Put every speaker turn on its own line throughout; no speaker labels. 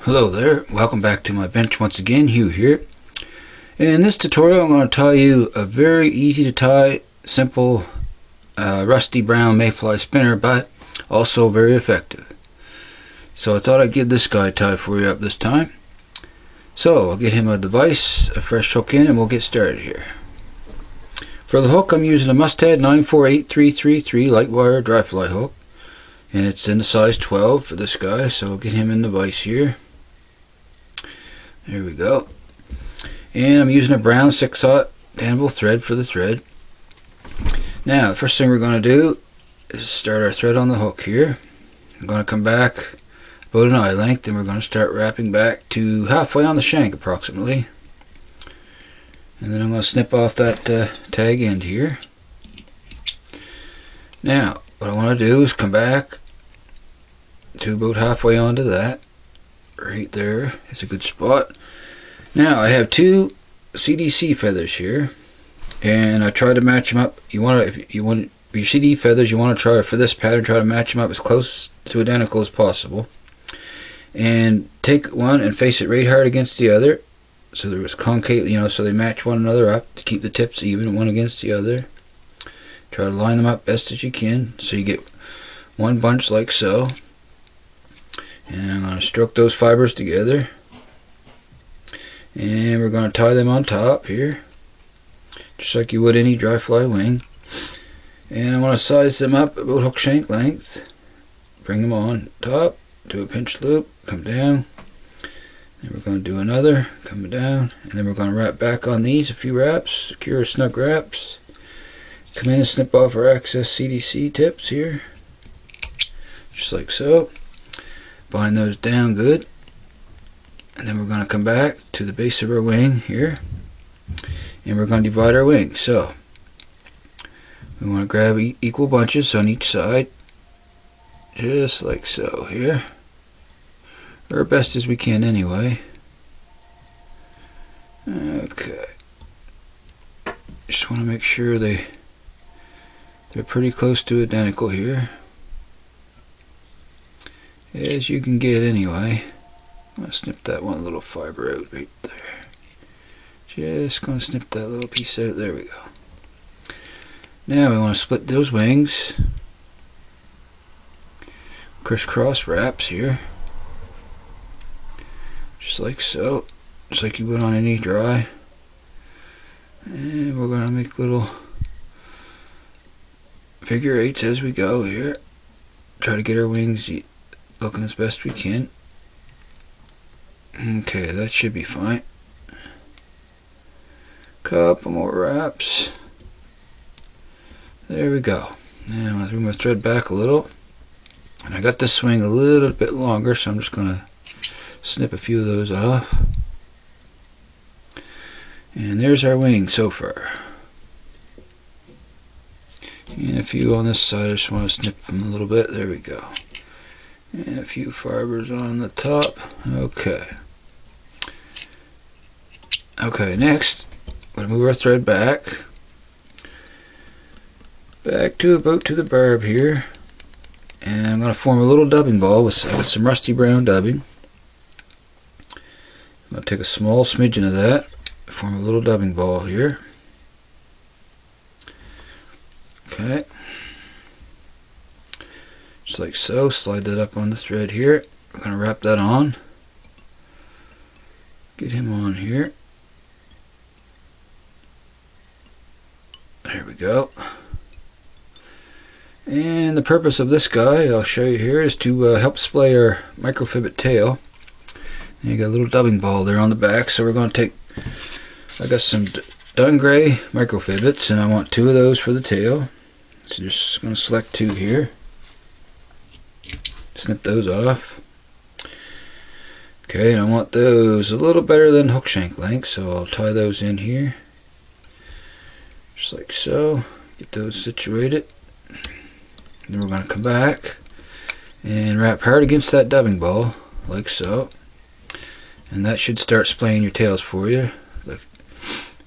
Hello there, welcome back to my bench once again. Hugh here. In this tutorial I'm going to tell you a very easy to tie, simple rusty brown mayfly spinner, but also very effective. So I thought I'd give this guy a tie for you up this time. So I'll get him a device, a fresh hook in, and we'll get started here. For the hook I'm using a Mustad 948333 light wire dry fly hook, and it's in the size 12 for this guy, so I'll get him in the vise here. There we go. And I'm using a brown 6/0 Danville thread for the thread. Now the first thing we're going to do is start our thread on the hook here. I'm going to come back about an eye length, and we're going to start wrapping back to halfway on the shank approximately. And then I'm going to snip off that tag end here. Now what I want to do is come back to about halfway onto that. Right there is a good spot. Now I have two CDC feathers here, and I try to match them up. If you want your CD feathers, you want to try for this pattern, try to match them up as close to identical as possible. And take one and face it right hard against the other, so there was concave, so they match one another up to keep the tips even, one against the other. Try to line them up best as you can, so you get one bunch like so. And I'm going to stroke those fibers together, and we're going to tie them on top here, just like you would any dry fly wing. And I want to size them up about hook shank length. Bring them on top, do a pinch loop, come down, and we're going to do another, come down, and then we're going to wrap back on these a few wraps, secure snug wraps. Come in and snip off our excess CDC tips here, just like so. Bind those down good, and then we're going to come back to the base of our wing here, and we're going to divide our wing. So we want to grab equal bunches on each side, just like so here, or best as we can anyway. Okay, just want to make sure they're pretty close to identical here, as you can get anyway. I'm going to snip that one little fiber out right there. Just going to snip that little piece out. There we go. Now we want to split those wings. Crisscross wraps here. Just like so. Just like you would on any dry. And we're going to make little figure eights as we go here. Try to get our wings looking as best we can. Okay, that should be fine. Couple more wraps. There we go. Now I'll move my thread back a little, and I got this swing a little bit longer, so I'm just going to snip a few of those off. And there's our wing so far. And a few on this side, I just want to snip them a little bit. There we go. And a few fibers on the top. Okay. Okay, next, I'm going to move our thread back to about to the barb here. And I'm going to form a little dubbing ball with some rusty brown dubbing. I'm going to take a small smidgen of that, form a little dubbing ball here. Okay. Just like so, slide that up on the thread here. We're going to wrap that on. Get him on here. There we go. And the purpose of this guy, I'll show you here, is to help splay our microfibet tail. And you got a little dubbing ball there on the back, so we're going to take, I got some dun gray microfibets, and I want 2 of those for the tail. So just going to select 2 here. Snip those off. Okay, and I want those a little better than hook shank length, so I'll tie those in here. Just like so. Get those situated. Then we're going to come back and wrap hard against that dubbing ball, like so. And that should start splaying your tails for you. And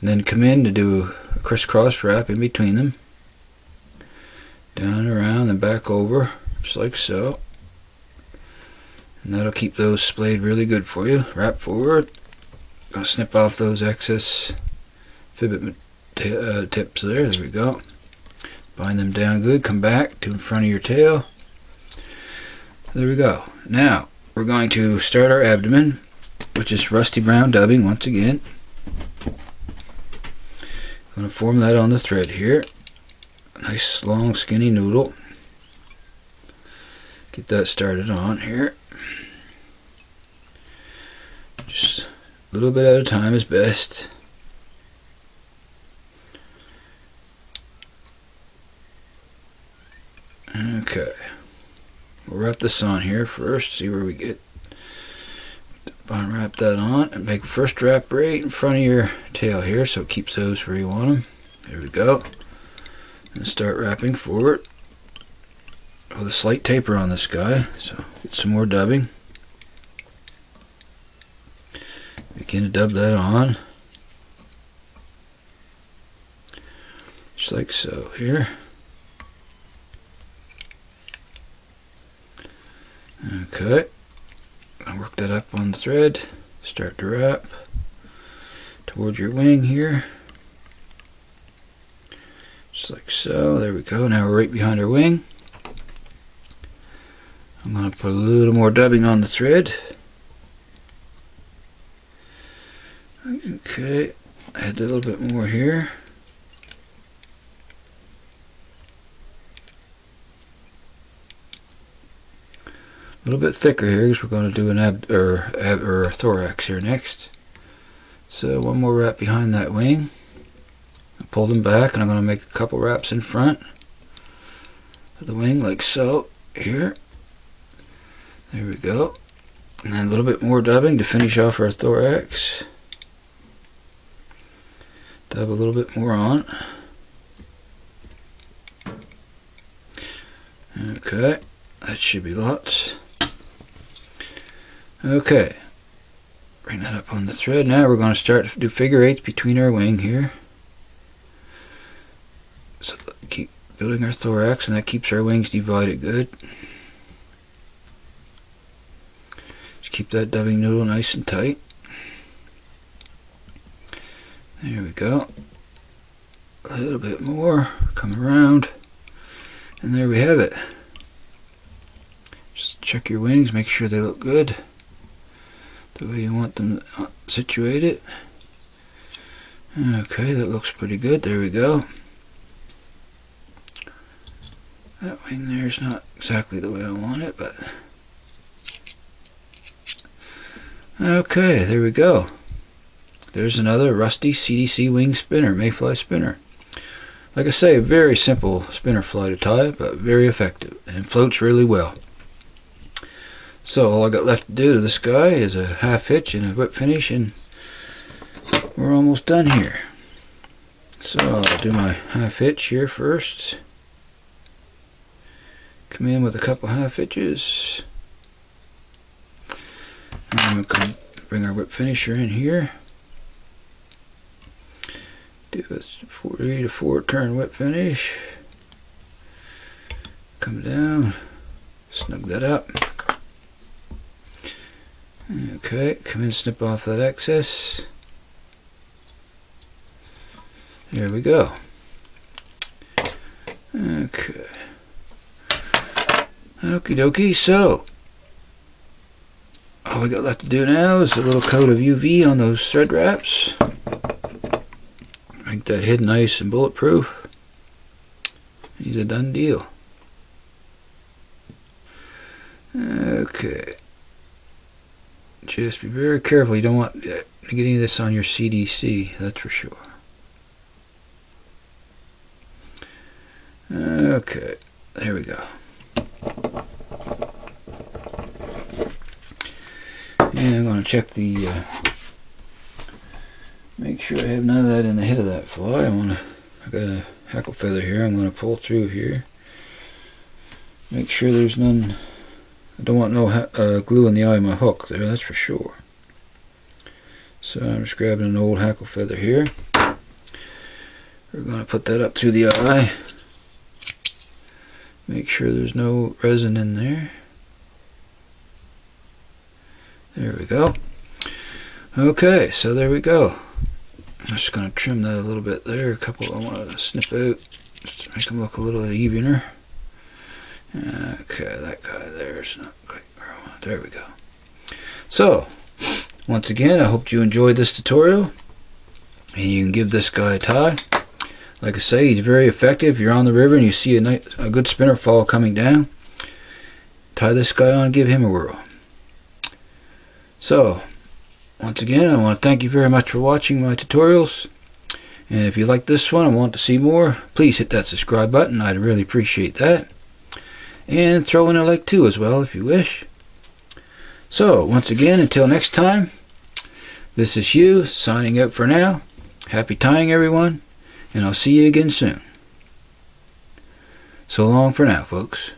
then come in to do a crisscross wrap in between them. Down and around and back over, just like so. And that'll keep those splayed really good for you. Wrap forward. I'll snip off those excess fibet tips there. There we go. Bind them down good. Come back to in front of your tail. There we go. Now we're going to start our abdomen, which is rusty brown dubbing once again. I'm going to form that on the thread here. A nice long skinny noodle. Get that started on here. Just a little bit at a time is best. Okay. We'll wrap this on here first, see where we get. Wrap that on and make a first wrap right in front of your tail here so it keeps those where you want them. There we go. And start wrapping forward with a slight taper on this guy, so get some more dubbing. Begin to dub that on just like so here. Okay, I'll work that up on the thread. Start to wrap towards your wing here, just like so. There we go. Now we're right behind our wing. I'm going to put a little more dubbing on the thread. Okay, add a little bit more here. A little bit thicker here because we're going to do an ab or thorax here next. So one more wrap behind that wing. I'll pull them back and I'm going to make a couple wraps in front of the wing like so here. There we go. And then a little bit more dubbing to finish off our thorax. Dub a little bit more on. Okay, that should be lots. Okay, bring that up on the thread. Now we're going to start to do figure eights between our wing here. So keep building our thorax, and that keeps our wings divided good. Just keep that dubbing noodle nice and tight. There we go. A little bit more, come around, and there we have it. Just check your wings, make sure they look good, the way you want them situated. Okay, that looks pretty good. There we go. That wing there is not exactly the way I want it, but okay, there we go. There's another rusty CDC wing spinner, mayfly spinner. Like I say, a very simple spinner fly to tie, but very effective and floats really well. So all I got left to do to this guy is a half hitch and a whip finish, and we're almost done here. So I'll do my half hitch here first. Come in with a couple half hitches. And we'll bring our whip finisher in here. Do a 3 to 4 turn whip finish. Come down, snug that up. Okay, come in, snip off that excess. There we go. Okay. Okie dokie, so all we got left to do now is a little coat of UV on those thread wraps. Make that head nice and bulletproof. He's a done deal. Okay. Just be very careful. You don't want to get any of this on your CDC, that's for sure. Okay, there we go. And I'm going to check the make sure I have none of that in the head of that fly. I got a hackle feather here. I'm going to pull through here. Make sure there's none. I don't want no glue in the eye of my hook there, that's for sure. So I'm just grabbing an old hackle feather here. We're going to put that up through the eye. Make sure there's no resin in there. There we go. Okay, so there we go. I'm just going to trim that a little bit there. A couple I want to snip out just to make them look a little evener. Okay, that guy there's not quite where I want. There we go. So, once again, I hope you enjoyed this tutorial. And you can give this guy a tie. Like I say, he's very effective. If you're on the river and you see a good spinner fall coming down, tie this guy on and give him a whirl. So, once again, I want to thank you very much for watching my tutorials. And if you like this one and want to see more, please hit that subscribe button. I'd really appreciate that. And throw in a like too as well if you wish. So, once again, until next time, this is Hugh signing out for now. Happy tying, everyone, and I'll see you again soon. So long for now, folks.